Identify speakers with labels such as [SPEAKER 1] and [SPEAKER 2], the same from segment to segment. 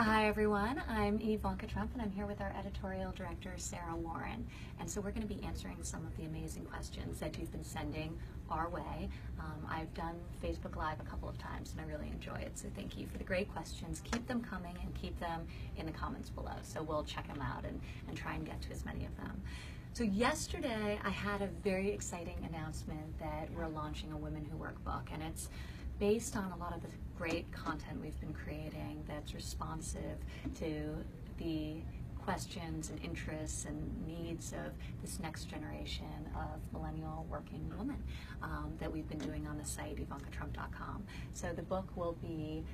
[SPEAKER 1] Hi everyone, I'm Ivanka Trump and I'm here with our editorial director Sarah Warren, and so we're going to be answering some of the amazing questions that you've been sending our way. I've done Facebook Live a couple of times and I really enjoy it, so thank you for the great questions. Keep them coming and keep them in the comments below, so we'll check them out and try and get to as many of them. So yesterday I had a very exciting announcement that we're launching a Women Who Work book, and it's based on a lot of the great content we've been creating that's responsive to the questions and interests and needs of this next generation of millennial working women that we've been doing on the site ivankatrump.com. So the book will be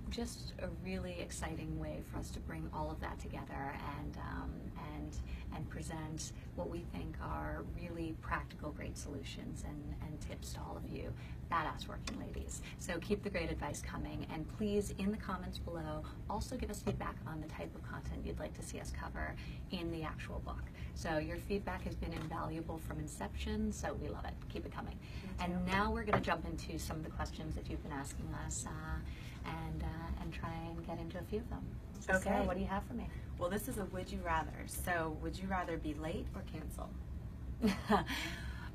[SPEAKER 1] just a really exciting way for us to bring all of that together and present what we think are really practical, great solutions and tips to all of you badass working ladies. So keep the great advice coming, and please, in the comments below, also give us feedback on the type of content you'd like to see us cover in the actual book. So your feedback has been invaluable from inception, so we love it. Keep it coming. And now we're going to jump into some of the questions that you've been asking us and try and get into a few of them. So
[SPEAKER 2] Okay.
[SPEAKER 1] Sarah, what do you have for me?
[SPEAKER 2] Well, this is a would you rather. So would you rather be late or cancel?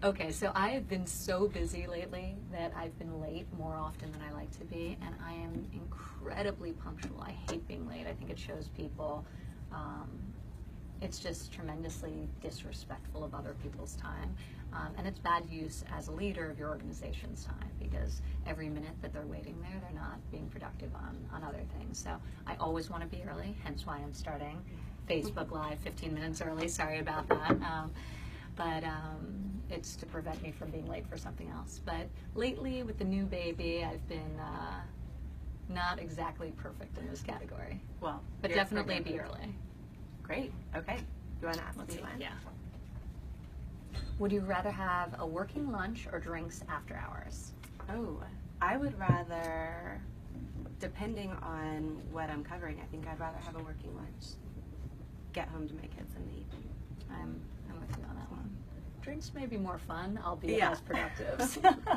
[SPEAKER 1] Okay, so I have been so busy lately that I've been late more often than I like to be, and I am incredibly punctual. I hate being late. I think it shows people, it's just tremendously disrespectful of other people's time, and it's bad use as a leader of your organization's time, because every minute that they're waiting there, they're not being productive on other things. So I always want to be early, hence why I'm starting Facebook Live 15 minutes early. Sorry about that. But it's to prevent me from being late for something else. But lately, with the new baby, I've been not exactly perfect in this category.
[SPEAKER 2] Well,
[SPEAKER 1] but definitely be early.
[SPEAKER 2] Great. Okay. You want to ask me one?
[SPEAKER 1] Yeah. Would you rather have a working lunch or drinks after hours?
[SPEAKER 2] Oh, I would rather, depending on what I'm covering, I think I'd rather have a working lunch. Get home to my kids in the evening.
[SPEAKER 1] I'm with you on that one. Drinks may be more fun, albeit less productive.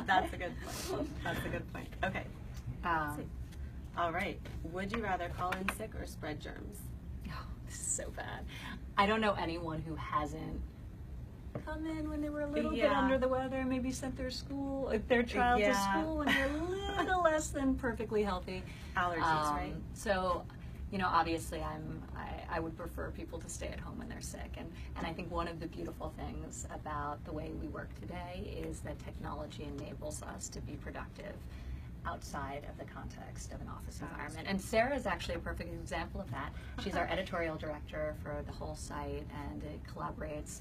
[SPEAKER 2] That's a good point. That's a good point. Okay. All right. Would you rather call in sick or spread germs?
[SPEAKER 1] Oh, this is so bad. I don't know anyone who hasn't come in when they were a little bit under the weather, maybe sent their child to school when they're a little less than perfectly healthy.
[SPEAKER 2] Allergies, right?
[SPEAKER 1] So, you know, obviously I would prefer people to stay at home when they're sick, and I think one of the beautiful things about the way we work today is that technology enables us to be productive outside of the context of an office environment. And Sarah is actually a perfect example of that. She's our editorial director for the whole site, and it collaborates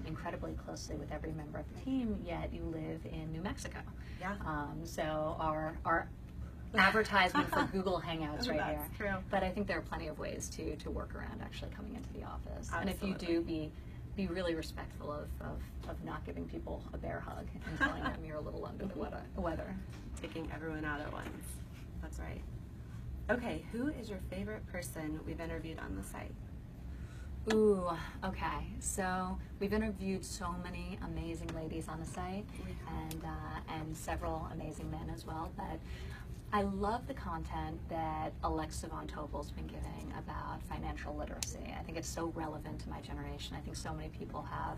[SPEAKER 1] incredibly closely with every member of the team, yet you live in New Mexico.
[SPEAKER 2] Yeah.
[SPEAKER 1] So our advertisement for Google Hangouts right here.
[SPEAKER 2] That's true.
[SPEAKER 1] But I think there are plenty of ways to work around actually coming into the office.
[SPEAKER 2] Absolutely.
[SPEAKER 1] And if you do, be really respectful of not giving people a bear hug and telling them you're a little under the weather.
[SPEAKER 2] Taking everyone out at once. That's right. Okay, who is your favorite person we've interviewed on the site?
[SPEAKER 1] Ooh, okay. So we've interviewed so many amazing ladies on the site, and several amazing men as well. But I love the content that Alexa Von Tobel's been giving about financial literacy. I think it's so relevant to my generation. I think so many people have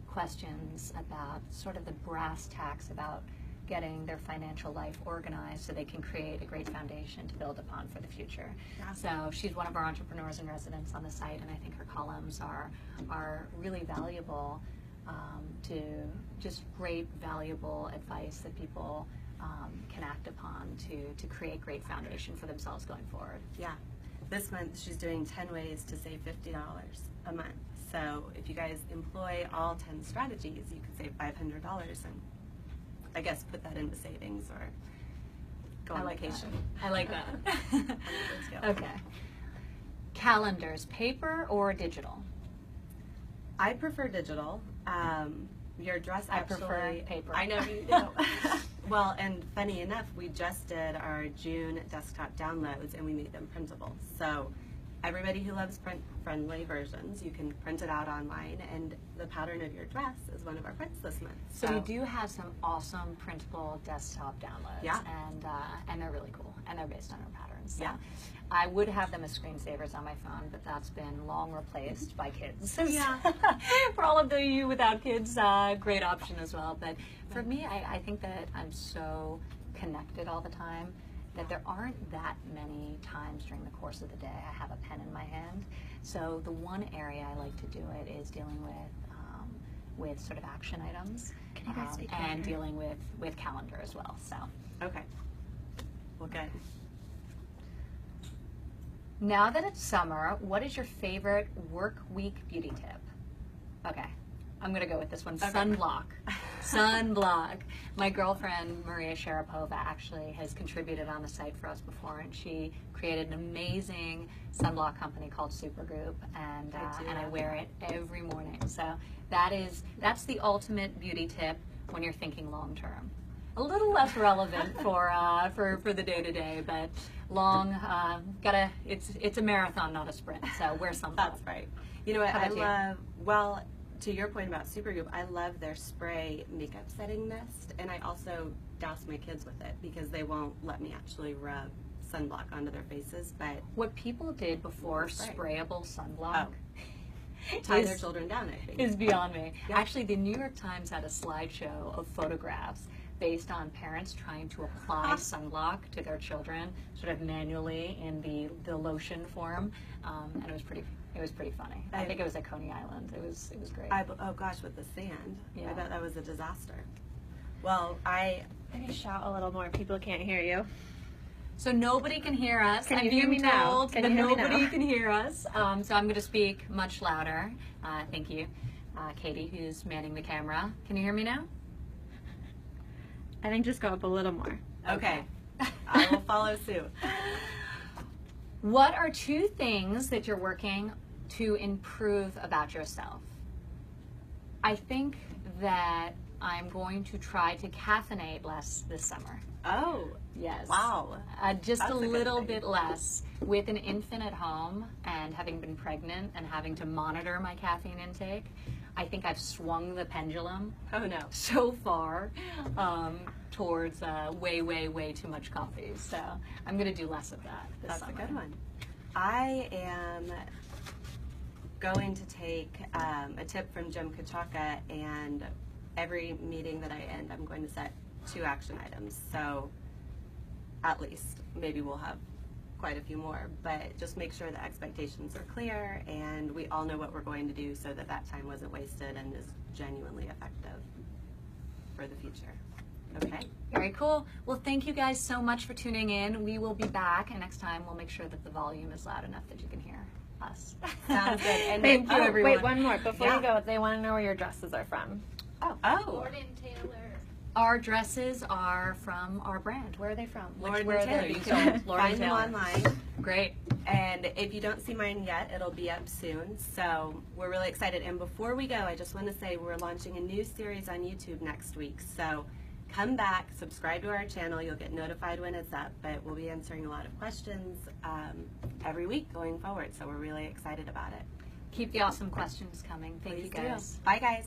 [SPEAKER 1] questions about sort of the brass tacks about getting their financial life organized so they can create a great foundation to build upon for the future. Yeah. So she's one of our entrepreneurs in residence on the site, and I think her columns are really valuable to just great, valuable advice that people can act upon to create great foundation for themselves going forward.
[SPEAKER 2] Yeah. This month she's doing 10 ways to save $50 a month. So if you guys employ all 10 strategies, you can save $500 and I guess put that into savings or go on vacation.
[SPEAKER 1] I like that. Okay. Calendars, paper or digital?
[SPEAKER 2] I prefer digital. Your dress actually,
[SPEAKER 1] I prefer paper.
[SPEAKER 2] I know you do. Well, and funny enough, we just did our June desktop downloads and we made them printable. So everybody who loves print-friendly versions, you can print it out online, and the pattern of your dress is one of our prints this month.
[SPEAKER 1] So we do have some awesome printable desktop downloads, and they're really cool, and they're based on our patterns. So
[SPEAKER 2] Yeah.
[SPEAKER 1] I would have them as screensavers on my phone, but that's been long replaced by kids.
[SPEAKER 2] Yeah.
[SPEAKER 1] For all of you without kids, great option as well. But for me, I think that I'm so connected all the time that there aren't that many times during the course of the day I have a pen in my hand. So the one area I like to do it is dealing with sort of action items,
[SPEAKER 3] Can you guys speak
[SPEAKER 1] and
[SPEAKER 3] louder?
[SPEAKER 1] dealing with calendar as well. So
[SPEAKER 2] Okay. Well, good.
[SPEAKER 1] now that it's summer, what is your favorite work week beauty tip? Okay, I'm gonna go with this one.
[SPEAKER 2] Okay.
[SPEAKER 1] Sunblock. Sunblock. My girlfriend Maria Sharapova actually has contributed on the site for us before, and she created an amazing sunblock company called Supergroup, and I wear it every morning. So that's the ultimate beauty tip when you're thinking long term. A little less relevant for the day to day, but long. It's a marathon, not a sprint. So wear sunblock.
[SPEAKER 2] That's right. You know what
[SPEAKER 1] How
[SPEAKER 2] I
[SPEAKER 1] about you?
[SPEAKER 2] love? Well, to your point about Supergroup, I love their spray makeup setting mist, and I also douse my kids with it because they won't let me actually rub sunblock onto their faces. But
[SPEAKER 1] What people did before
[SPEAKER 2] Spray.
[SPEAKER 1] sprayable sunblock
[SPEAKER 2] tie their
[SPEAKER 1] is-
[SPEAKER 2] children down, I think.
[SPEAKER 1] is beyond me.
[SPEAKER 2] Yeah.
[SPEAKER 1] Actually, the New York Times had a slideshow of photographs based on parents trying to apply sunblock to their children, sort of manually in the lotion form, and it was pretty funny. I think it was at Coney Island. It was great.
[SPEAKER 2] Oh gosh, with the sand.
[SPEAKER 1] Yeah.
[SPEAKER 2] I bet that was a disaster. Well,
[SPEAKER 3] Maybe shout a little more. People can't hear you.
[SPEAKER 1] So nobody can hear us.
[SPEAKER 3] Can
[SPEAKER 1] I'm
[SPEAKER 3] you hear
[SPEAKER 1] being
[SPEAKER 3] me now?
[SPEAKER 1] told
[SPEAKER 3] Can
[SPEAKER 1] that
[SPEAKER 3] you hear me
[SPEAKER 1] nobody
[SPEAKER 3] now?
[SPEAKER 1] can hear us. So I'm going to speak much louder. Thank you, Katie, who's manning the camera. Can you hear me now?
[SPEAKER 3] I think just go up a little more.
[SPEAKER 2] okay. I will follow suit.
[SPEAKER 1] What are 2 things that you're working to improve about yourself? I think that I'm going to try to caffeinate less this summer.
[SPEAKER 2] Oh,
[SPEAKER 1] Yes.
[SPEAKER 2] wow.
[SPEAKER 1] Just
[SPEAKER 2] That's
[SPEAKER 1] a
[SPEAKER 2] a good
[SPEAKER 1] little
[SPEAKER 2] thing.
[SPEAKER 1] bit less. With an infant at home and having been pregnant and having to monitor my caffeine intake, I think I've swung the pendulum
[SPEAKER 2] Oh no.
[SPEAKER 1] so far towards way too much coffee. So I'm going to do less of that this
[SPEAKER 2] That's
[SPEAKER 1] summer.
[SPEAKER 2] a good one. I am going to take a tip from Jim Kachaka, and every meeting that I end, I'm going to set 2 action items. So at least, maybe we'll have quite a few more, but just make sure the expectations are clear and we all know what we're going to do so that that time wasn't wasted and is genuinely effective for the future. Okay?
[SPEAKER 1] Very cool. Well, thank you guys so much for tuning in. We will be back, and next time we'll make sure that the volume is loud enough that you can hear us.
[SPEAKER 2] Sounds good. And
[SPEAKER 1] Thank you, everyone.
[SPEAKER 3] Wait, one more. Before
[SPEAKER 2] Yeah.
[SPEAKER 3] you go, they want to know where your dresses are from.
[SPEAKER 2] Oh,
[SPEAKER 1] Our dresses are from our brand. Where are they from?
[SPEAKER 2] Lord
[SPEAKER 1] Where are
[SPEAKER 2] and Taylor.
[SPEAKER 1] they
[SPEAKER 2] You
[SPEAKER 1] being
[SPEAKER 2] can
[SPEAKER 1] sold? Lord
[SPEAKER 2] find
[SPEAKER 1] and
[SPEAKER 2] them
[SPEAKER 1] Taylor.
[SPEAKER 2] online.
[SPEAKER 1] Great.
[SPEAKER 2] And if you don't see mine yet, it'll be up soon. So we're really excited. And before we go, I just want to say we're launching a new series on YouTube next week. So come back, subscribe to our channel. You'll get notified when it's up. But we'll be answering a lot of questions every week going forward. So we're really excited about it.
[SPEAKER 1] Keep the awesome questions coming. Thank you
[SPEAKER 2] Please do.
[SPEAKER 1] guys.
[SPEAKER 2] Bye, guys.